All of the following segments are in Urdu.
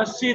80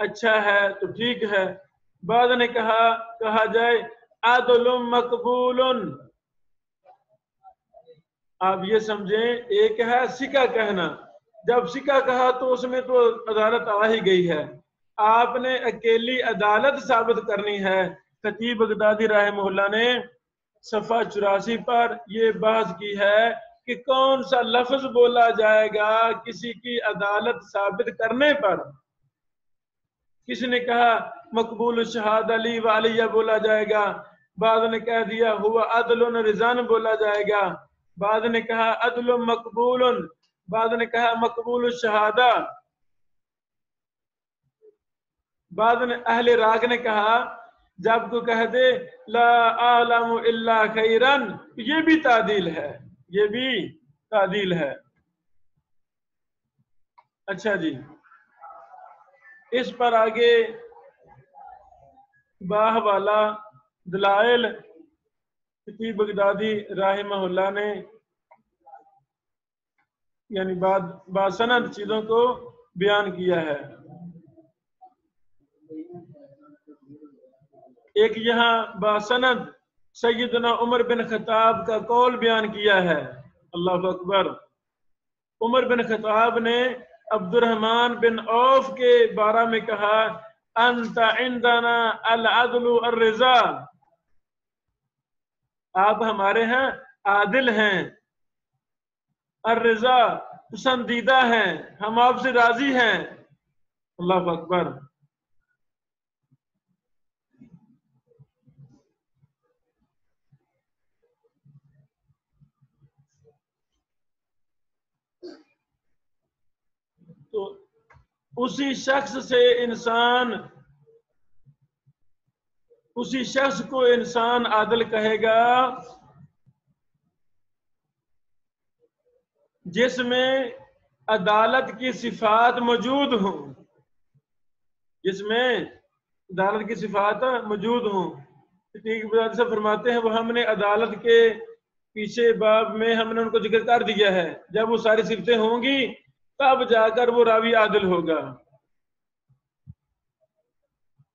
اچھا ہے تو ٹھیک ہے. بعد نے کہا جائے عدل مقبول. آپ یہ سمجھیں ایک ہے سکہ کہنا. جب سکہ کہا تو اس میں تو عدالت آ ہی گئی ہے. آپ نے اکیلی عدالت ثابت کرنی ہے. خطیب بغدادی رحمہ اللہ نے صفحہ 84 پر یہ بحث کی ہے کہ کون سا لفظ بولا جائے گا کسی کی عدالت ثابت کرنے پر. کسی نے کہا مقبول الشہادہ علی و علیہ بولا جائے گا. بعض نے کہہ دیا ہوا عدل رضان بولا جائے گا. بعض نے کہا عدل مقبول. بعض نے کہا مقبول الشہادہ. بعض نے اہل راگ نے کہا جب کو کہہ دے لا اعلم الا خیرن یہ بھی تعدیل ہے. یہ بھی تعدیل ہے. اچھا جی اس پر آگے باہ والا دلائل خطیب بغدادی رحمہ اللہ نے یعنی باسند چیزوں کو بیان کیا ہے. ایک یہاں باسند سیدنا عمر بن خطاب کا قول بیان کیا ہے. اللہ اکبر. عمر بن خطاب نے عبد الرحمن بن عوف کے بارے میں کہا انت عندنا العدل الرضا. آپ ہمارے ہیں عادل ہیں. الرضا پسندیدہ ہیں. ہم آپ سے راضی ہیں. اللہ اکبر. تو اسی شخص کو انسان عادل کہے گا جس میں عدالت کی صفات موجود ہوں. جس میں عدالت کی صفات موجود ہوں. سے فرماتے ہیں وہ ہم نے عدالت کے پیچھے باب میں ہم نے ان کو ذکر کر دیا ہے. جب وہ ساری صفتیں ہوں گی تب جا کر وہ راوی عادل ہوگا.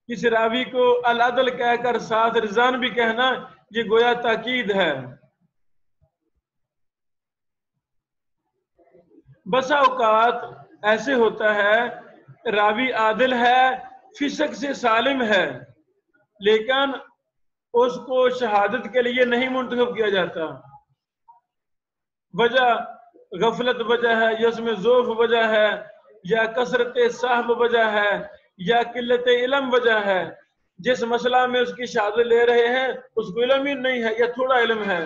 کسی راوی کو العدل کہہ کر ساتھ رضان بھی کہنا یہ گویا تاکید ہے. بسا اوقات ایسے ہوتا ہے راوی عادل ہے فسق سے سالم ہے لیکن اس کو شہادت کے لیے نہیں منتخب کیا جاتا. وجہ غفلت وجہ ہے یا اس میں ذوف وجہ ہے یا کثرت صاحب وجہ ہے یا قلت علم وجہ ہے. جس مسئلہ میں اس کی شہادت لے رہے ہیں اس کو علم ہی نہیں ہے یا تھوڑا علم ہے.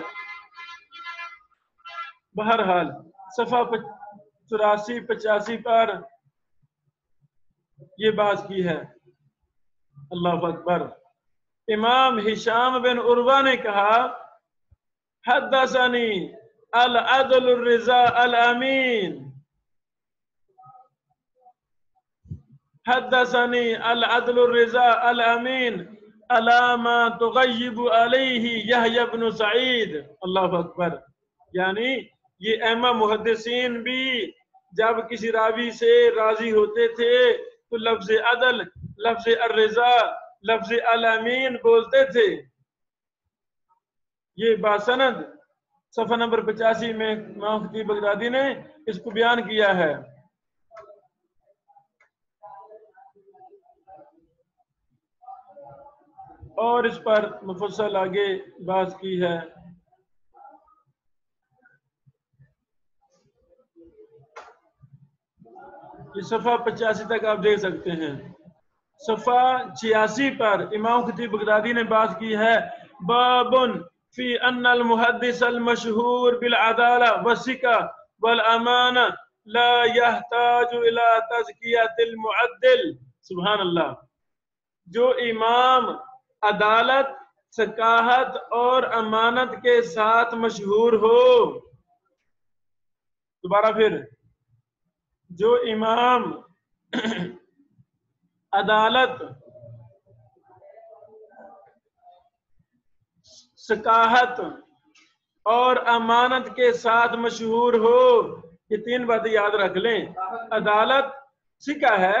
بہرحال صفحہ 84-85 پر یہ بات کی ہے. اللہ اکبر. امام ہشام بن عروہ نے کہا حدثنی العدل الرضا الامین. حدثنی العدل الرضا الامین علامہ تغیب علیہ یحیی بن سعید. اللہ اکبر. یعنی یہ ائمہ محدثین بھی جب کسی راوی سے راضی ہوتے تھے تو لفظ عدل لفظ الرضا لفظ الامین بولتے تھے. یہ باسند صفحہ نمبر 85 میں امام خطیب بغدادی نے اس کو بیان کیا ہے. اور اس پر مفصل آگے بات کی ہے. یہ صفحہ 85 تک آپ دیکھ سکتے ہیں. صفحہ 86 پر امام خطیب بغدادی نے بات کی ہے بابن فی ان المحدث المشہور بالعدالہ والثقہ والامانہ لا يحتاج الى تزکیۃ المعدل. سبحان اللہ. جو امام عدالت ثقاحت اور امانت کے ساتھ مشہور ہو. دوبارہ پھر جو امام عدالت ثقاحت اور امانت کے ساتھ مشہور ہو. یہ 3 باتیں یاد رکھ لیں. عدالت ثقہ ہے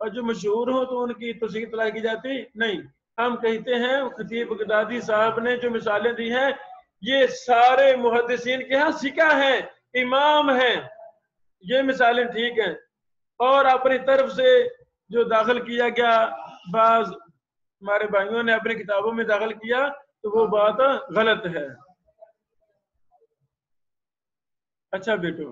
اور جو مشہور ہو تو ان کی توثیق اطلاع کی جاتی نہیں. ہم کہتے ہیں خطیب بغدادی صاحب نے جو مثالیں دی ہیں یہ سارے محدثین کے ہاں ثقہ ہیں، امام ہیں، یہ مثالیں ٹھیک ہیں. اور اپنی طرف سے جو داخل کیا گیا بعض ہمارے بھائیوں نے اپنی کتابوں میں داخل کیا تو وہ بات غلط ہے. اچھا بیٹو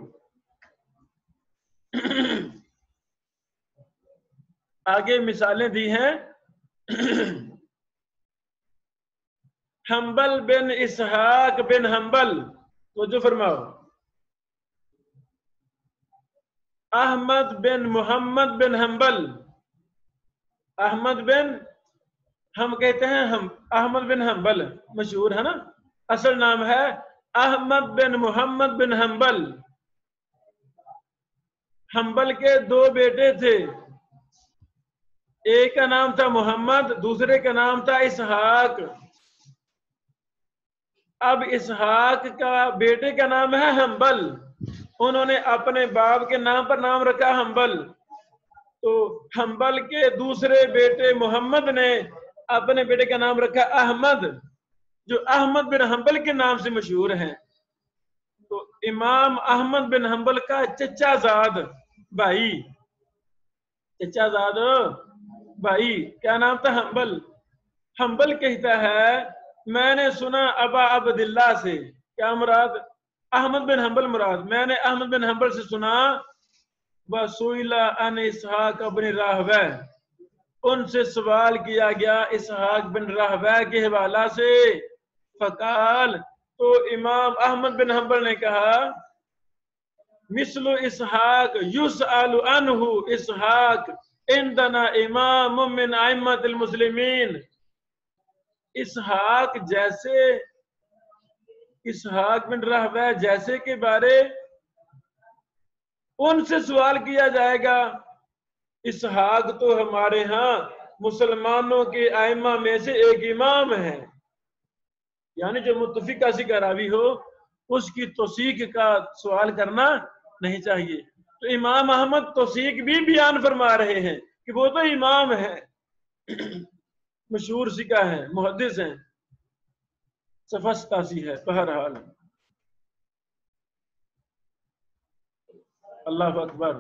آگے مثالیں دی ہیں. حنبل بن اسحاق بن حنبل، توجہ فرماؤ. احمد بن محمد بن حنبل، احمد بن، ہم کہتے ہیں ہم احمد بن حنبل مشہور ہے نا، اصل نام ہے احمد بن محمد بن حنبل. حنبل کے دو بیٹے تھے، ایک کا نام تھا محمد، دوسرے کا نام تھا اسحاق. اب اسحاق کا بیٹے کا نام ہے حنبل، انہوں نے اپنے باپ کے نام پر نام رکھا حنبل. تو حنبل کے دوسرے بیٹے محمد نے اپنے بیٹے کا نام رکھا احمد، جو احمد بن حنبل کے نام سے مشہور ہیں. تو امام احمد بن حنبل کا چچا زاد بھائی، چچا زاد بھائی کیا نام تھا؟ حنبل. حنبل کہتا ہے میں نے سنا ابا عبداللہ سے، کیا مراد؟ احمد بن حنبل مراد. میں نے احمد بن حنبل سے سنا وَسُئِلَ عَنْ اسحاق بن راہویہ، ان سے سوال کیا گیا اسحاق بن راہویہ کے حوالہ سے. فقال، تو امام احمد بن حنبل نے کہا مثل اسحاق یسأل عنہ اسحاق عندنا امام من ائمۃ المسلمین. اسحاق جیسے، اسحاق بن راہویہ جیسے کے بارے ان سے سوال کیا جائے گا. اسحاق تو ہمارے ہاں مسلمانوں کے ائمہ میں سے ایک امام ہے، یعنی جو متفق کا راوی ہو اس کی توثیق کا سوال کرنا نہیں چاہیے. تو امام احمد توثیق بھی بیان فرما رہے ہیں کہ وہ تو امام ہے، مشہور ثقہ ہیں، محدث ہیں. صفحہ 87 ہے. بہرحال اللہ اکبر.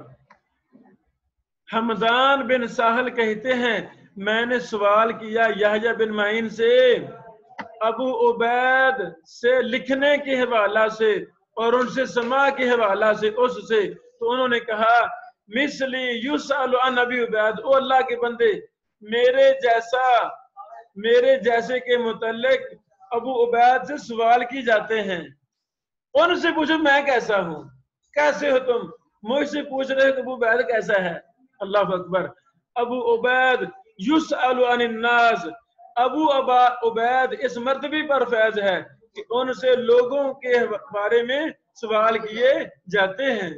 حمدان بن ساحل کہتے ہیں میں نے سوال کیا یحییٰ بن معین سے ابو عبید سے لکھنے کے حوالہ سے اور ان سے سماع کے حوالہ سے اس سے، تو انہوں نے کہا مثلی یسأل عن ابی عبید، او اللہ کے بندے میرے جیسے کے متعلق ابو عبید سے سوال کی جاتے ہیں. ان سے پوچھو میں کیسا ہوں، کیسے ہو تم؟ مجھ سے پوچھ رہے کہ ابو عبید کیسا ہے. اللہ اکبر. ابو عبید یسأل عن الناس، ابو عبید اس مرتبے پر فیض ہے کہ ان سے لوگوں کے بارے میں سوال کیے جاتے ہیں.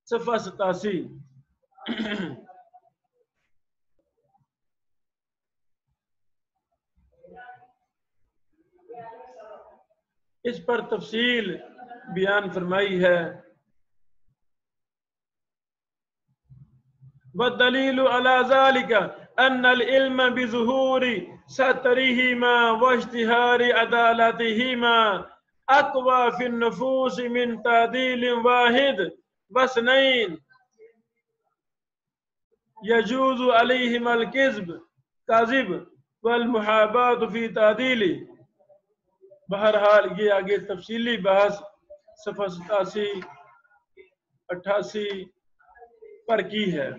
صفحہ 87. اس پر تفصیل بیان فرمائی ہے. والدلیل علی ذلك ان العلم بظہور سترہما واشتہار عدالتہما اقوى في النفوس من تعدیل واحد واثنین يجوز علیہما الكذب والمحاباة في تعدیل. بہرحال یہ آگے تفصیلی بحث صفحہ 87 88 پر کی ہے.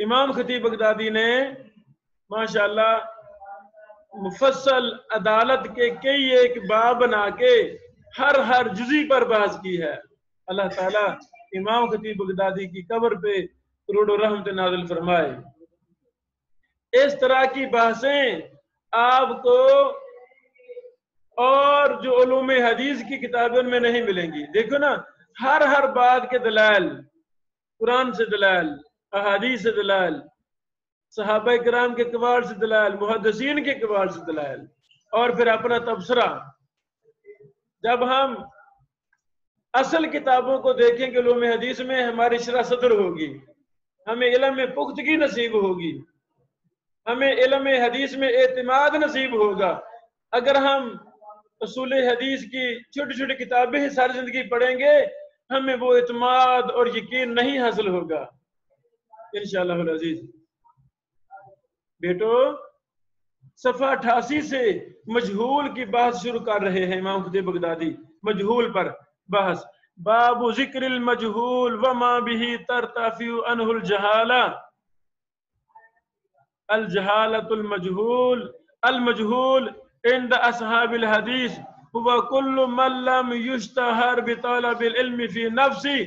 امام خطیب بغدادی نے ماشاءاللہ مفصل عدالت کے کئی ایک باب بنا کے ہر جزی پر بحث کی ہے. اللہ تعالیٰ امام خطیب بغدادی کی قبر پہ کروڑ رحمت نازل فرمائے. اس طرح کی بحثیں آپ کو اور جو علوم حدیث کی کتابوں میں نہیں ملیں گی. دیکھو نا ہر بات کے دلائل، قرآن سے دلائل، احادیث سے دلائل، صحابہ کرام کے اقوال سے دلائل، محدثین کے اقوال سے دلائل، اور پھر اپنا تبصرہ. جب ہم اصل کتابوں کو دیکھیں گے علوم حدیث میں ہماری شرح صدر ہوگی ہمیں علم میں پختگی نصیب ہوگی، ہمیں علم حدیث میں اعتماد نصیب ہوگا۔ اگر ہم اصول حدیث کی چھوٹی چھوٹی کتابیں ہی ساری زندگی پڑھیں گے، ہمیں وہ اعتماد اور یقین نہیں حاصل ہوگا انشاءاللہ العزیز۔ بیٹو صفحہ 88 سے مجہول کی بحث شروع کر رہے ہیں امام خطیب بغدادی، مجہول پر بحث۔ باب ذکر المجہول وما به ترتفع عنہ الجہالہ۔ الجہالۃ المجہول، المجہول عند اصحاب الحدیث هو كل من لم يشتهر بطلب العلم في نفسه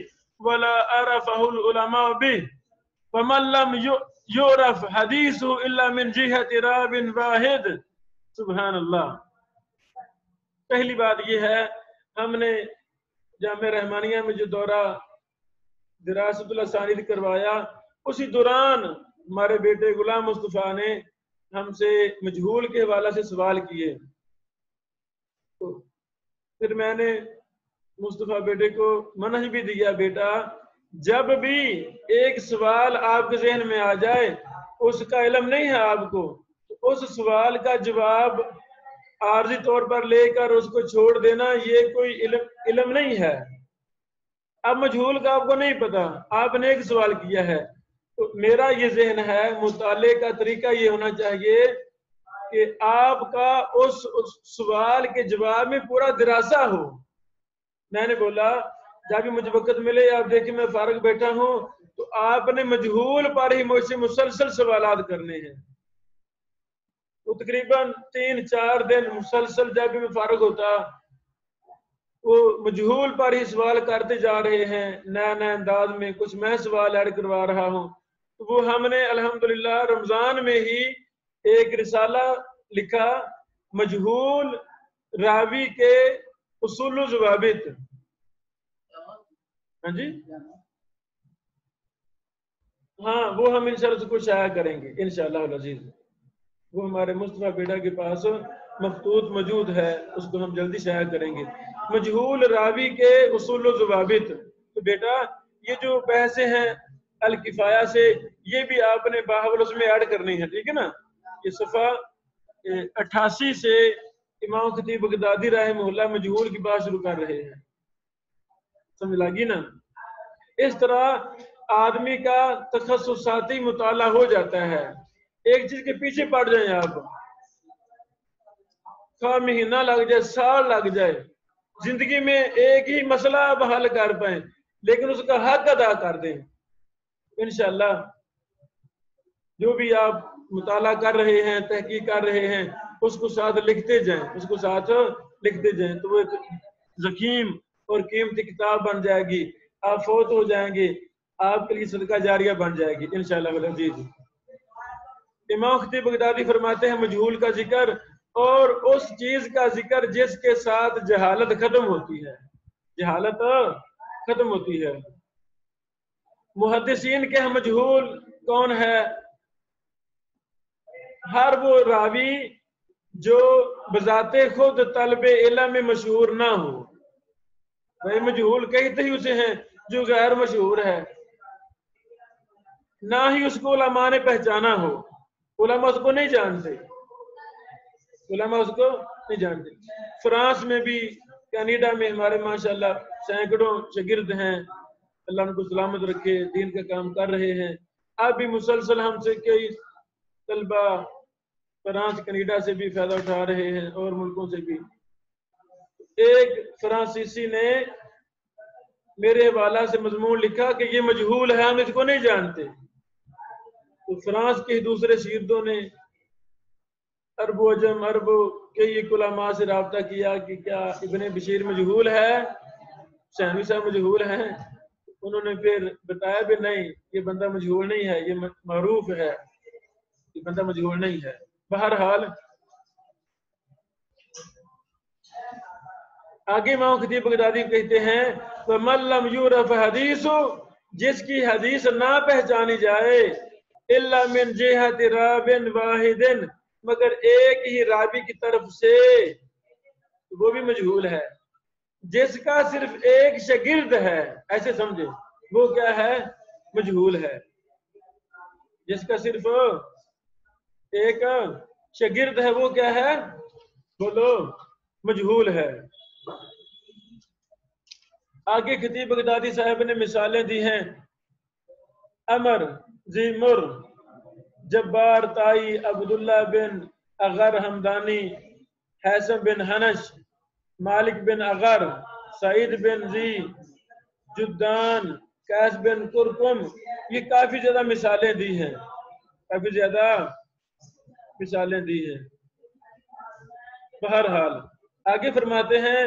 ولا عرفه العلماء به، ومن لم يعرف حدیثه الا من جهة راو واحد۔ سبحان اللہ۔ پہلی بات یہ ہے، ہم نے جامعہ رحمانیہ میں جو دورہ دراست الاسانید کروایا، اسی دوران ہمارے بیٹے غلام مصطفیٰ نے ہم سے مجہول کے حوالہ سے سوال کیے، تو پھر میں نے مصطفیٰ بیٹے کو منہج بھی دیا، بیٹا جب بھی ایک سوال آپ کے ذہن میں آ جائے، اس کا علم نہیں ہے آپ کو، تو اس سوال کا جواب عارضی طور پر لے کر اس کو چھوڑ دینا، یہ کوئی علم نہیں ہے۔ اب مجہول کا آپ کو نہیں پتا، آپ نے ایک سوال کیا ہے، تو میرا یہ ذہن ہے، مطالعے کا طریقہ یہ ہونا چاہیے کہ آپ کا اس سوال کے جواب میں پورا دراسہ ہو۔ میں نے بولا جب بھی مجھے وقت ملے، آپ دیکھیں میں فارغ بیٹھا ہوں، تو آپ نے مجہول پر ہی مجھ سے مسلسل سوالات کرنے ہیں۔ وہ تقریباً 3-4 دن مسلسل جب بھی میں فارغ ہوتا، وہ مجہول پر ہی سوال کرتے جا رہے ہیں، نئے نئے انداز میں، کچھ میں سوال ایڈ کروا رہا ہوں۔ تو وہ ہم نے الحمدللہ رمضان میں ہی ایک رسالہ لکھا، مجہول راوی کے اصول و ضوابط۔ ہاں جی، ہاں وہ ہم انشاءاللہ اس کو شائع کریں گے انشاءاللہ العزیز۔ وہ ہمارے مصطفیٰ بیٹا کے پاس مخطوط موجود ہے، اس کو ہم جلدی شائع کریں گے، مجہول راوی کے اصول و ضوابط۔ تو بیٹا یہ جو بحثیں ہیں الکفایہ سے، یہ بھی آپ نے باہول اس میں ایڈ کرنی ہے، ٹھیک ہے نا؟ یہ صفحہ 88 سے امام خطیب بغدادی رحمہ اللہ مجہول کی بات شروع کر رہے ہیں، سمجھ لگی نا؟ اس طرح آدمی کا تخصصاتی مطالعہ ہو جاتا ہے، ایک چیز کے پیچھے پڑ جائیں آپ، خواہ مہینہ لگ جائے، سال لگ جائے، زندگی میں ایک ہی مسئلہ آپ حل کر پائیں، لیکن اس کا حق ادا کر دیں انشاءاللہ۔ جو بھی آپ مطالعہ کر رہے ہیں، تحقیق کر رہے ہیں، اس کو ساتھ لکھتے جائیں، اس کو ساتھ لکھتے جائیں، تو وہ ایک ضخیم اور قیمتی کتاب بن جائے گی۔ آپ فوت ہو جائیں گے، آپ کے لیے صدقہ جاریہ بن جائے گی انشاءاللہ العزیز۔ امام خطیب بغدادی فرماتے ہیں مجہول کا ذکر اور اس چیز کا ذکر جس کے ساتھ جہالت ختم ہوتی ہے، جہالت ختم ہوتی ہے۔ محدثین کے مجہول کون ہے؟ ہر وہ راوی جو بذات خود طلب علم میں مشہور نہ ہو، بھائی مجہول کہتے ہی اسے ہیں جو غیر مشہور ہے، نہ ہی اس کو علماء نے پہچانا ہو، علماء اس کو نہیں جانتے، علماء اس کو نہیں جانتے۔ فرانس میں بھی، کینیڈا میں ہمارے ماشاءاللہ سینکڑوں شاگرد ہیں، اللہ ان کو سلامت رکھے، دین کا کام کر رہے ہیں۔ اب بھی مسلسل ہم سے کئی طلبہ فرانس کینیڈا سے بھی فائدہ اٹھا رہے ہیں، اور ملکوں سے بھی۔ ایک فرانسیسی نے میرے حوالہ سے مضمون لکھا کہ یہ مجہول ہے، ہم اس کو نہیں جانتے۔ تو فرانس کے دوسرے شیردوں نے عرب و عجم، عرب کئی علماء سے رابطہ کیا کہ کیا ابن بشیر مجہول ہے، شہنوی صاحب مجہول ہیں؟ انہوں نے پھر بتایا بھی نہیں، یہ بندہ مجہول نہیں ہے، یہ معروف ہے، یہ بندہ مجہول نہیں ہے۔ بہرحال آگے امام خطیب بغدادی کہتے ہیں فَمَن لَّمْ يُعْرَفْ حَدِيثُ، جس کی حدیث نہ پہچانی جائے، إِلَّا مِن جِهَةِ رَاوٍ وَاحِدٍ، مگر ایک ہی راوی کی طرف سے، وہ بھی مجہول ہے۔ جس کا صرف ایک شاگرد ہے، ایسے سمجھے، وہ کیا ہے؟ مجہول ہے۔ جس کا صرف ایک شاگرد ہے، وہ کیا ہے؟ بولو، مجہول ہے۔ آگے خطیب بغدادی صاحب نے مثالیں دی ہیں: عمر زیمر، جبار تائی، عبداللہ بن اغر حمدانی، حیثم بن حنش، مالک بن اغر، سعید بن زی جدان، قیس بن کرکم۔ یہ کافی زیادہ مثالیں دی ہیں، کافی زیادہ مثالیں دی ہیں۔ بہرحال آگے فرماتے ہیں: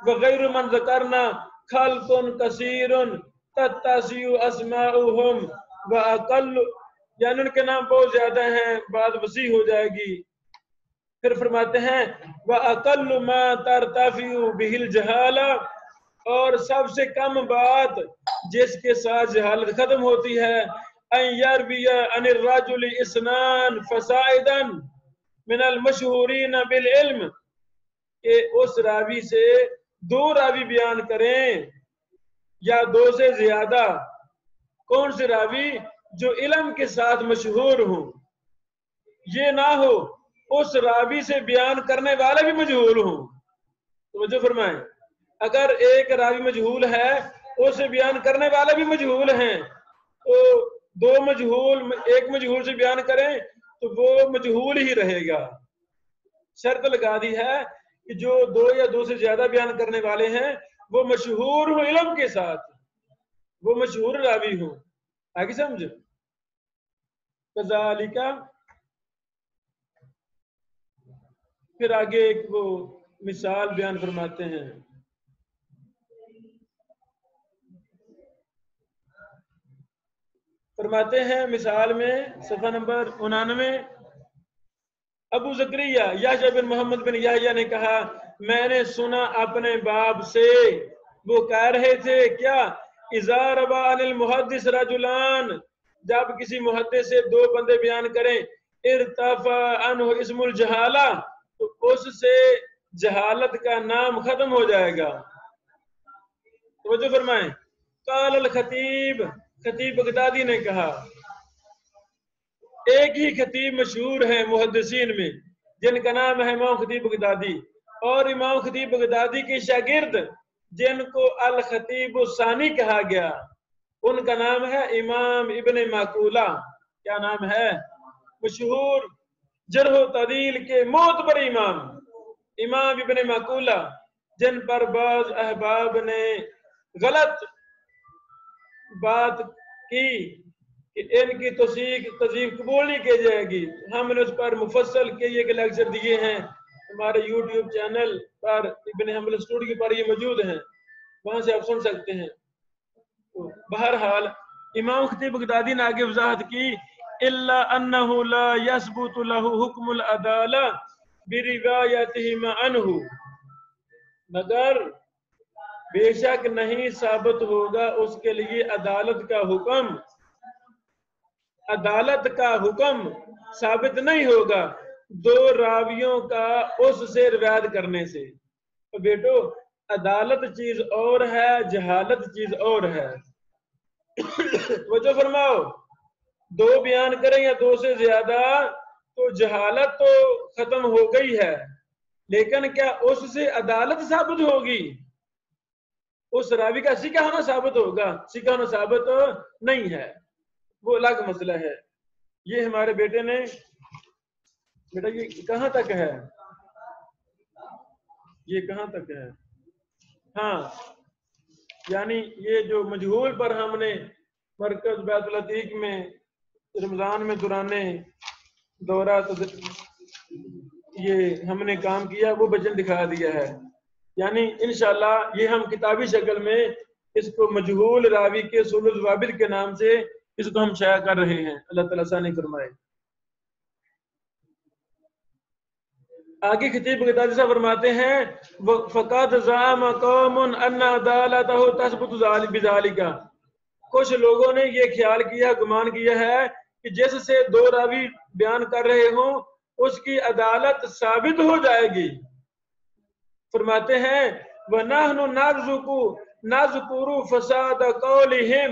وغیر من ذکرنا خلق کثیر تتسع اسماؤہم واقل، یعنی ان کے نام بہت زیادہ ہیں، بات وسیع ہو جائے گی۔ پھر فرماتے ہیں: واقل ما ترتفع به الجہالہ، اور سب سے کم بات جس کے ساتھ جہالت ختم ہوتی ہے، ان یروی عن الرجل اثنان فصاعدا من المشہورین بالعلم، کہ اس راوی سے 2 راوی بیان کریں یا 2 سے زیادہ۔ کون سے راوی؟ جو علم کے ساتھ مشہور ہوں۔ یہ نہ ہو اس راوی سے بیان کرنے والے بھی مجہول ہوں۔ توجہ فرمائیں، اگر ایک راوی مجہول ہے، اسے بیان کرنے والے بھی مجہول ہیں، تو 2 مجہول ایک مجہول سے بیان کریں تو وہ مجہول ہی رہے گا۔ شرط لگا دی ہے کہ جو 2 یا 2 سے زیادہ بیان کرنے والے ہیں وہ مشہور ہوں علم کے ساتھ، وہ مشہور راوی ہوں۔ آگے سمجھ؟ کذالک، پھر آگے ایک وہ مثال بیان فرماتے ہیں: فرماتے ہیں مثال میں صفحہ نمبر 99، ابو زکریا یحییٰ بن محمد بن یحییٰ نے کہا: میں نے سنا اپنے باپ سے، وہ کہہ رہے تھے کیا؟ اذا روى عن المحدث رجلان، جب کسی محدث سے 2 بندے بیان کریں، ارتفع عنہ اسم الجہالہ، تو اس سے جہالت کا نام ختم ہو جائے گا۔ توجہ فرمائیں، قال الخطیب، خطیب بغدادی نے کہا۔ ایک ہی خطیب مشہور ہیں محدثین میں جن کا نام ہے امام خطیب بغدادی، اور امام خطیب بغدادی کے شاگرد جن کو الخطیب الثانی کہا گیا، ان کا نام ہے امام ابن معقولہ۔ کیا نام ہے؟ مشہور جرح و تعدیل کے معتبر امام، امام ابن معقولہ، جن پر بعض احباب نے غلط بات کی کہ ان کی تصدیق قبول نہیں کی جائے گی۔ ہم نے اس پر مفصل کے یہ لیکچر دیے ہیں، ہمارے یوٹیوب چینل پر ابن حنبل اسٹوڈیو پر یہ موجود ہیں، وہاں سے آپ سن سکتے ہیں۔ بہرحال امام خطیب بغدادی نے آگے وضاحت کی: الا انه لا يثبت له حکم العدالہ بروايتهما عنه، مگر بے شک نہیں ثابت ہوگا اس کے لیے عدالت کا حکم، عدالت کا حکم ثابت نہیں ہوگا 2 راویوں کا اس سے روایت کرنے سے۔ تو بیٹو، عدالت چیز اور ہے، جہالت چیز اور ہے۔ توجہ فرماؤ، 2 بیان کریں یا 2 سے زیادہ تو جہالت تو ختم ہو گئی ہے، لیکن کیا اس سے عدالت ثابت ہوگی؟ اس راوی کا سکہ ہونا ثابت ہوگا؟ سکہ ہونا ثابت نہیں ہے، وہ الگ مسئلہ ہے۔ یہ ہمارے بیٹے نے، بیٹا یہ کہاں تک ہے؟ یہ کہاں تک ہے؟ ہاں، یعنی یہ جو مجہول پر ہم نے مرکز بیت العتیق میں رمضان میں دوران دورہ یہ ہم نے کام کیا، وہ بچن دکھا دیا ہے۔ یعنی انشاءاللہ یہ ہم کتابی شکل میں اس کو مجہول راوی کے اصول الضوابط کے نام سے اس کو ہم شائع کر رہے ہیں۔ اللہ تعالیٰ ثانی فرمائے۔ آگے خطیب بغدادی صاحب فرماتے ہیں: فَقَدْ زَعَمَ قَوْمٌ أَنَّ عَدَالَتَهُ تَثْبُتُ بِذَلِكَ، کچھ لوگوں نے یہ خیال کیا، گمان کیا ہے کہ جس سے 2 راوی بیان کر رہے ہوں اس کی عدالت ثابت ہو جائے گی۔ فرماتے ہیں: وَنَحْنُ نَذْكُرُ فَسَادَ قَوْلِهِمْ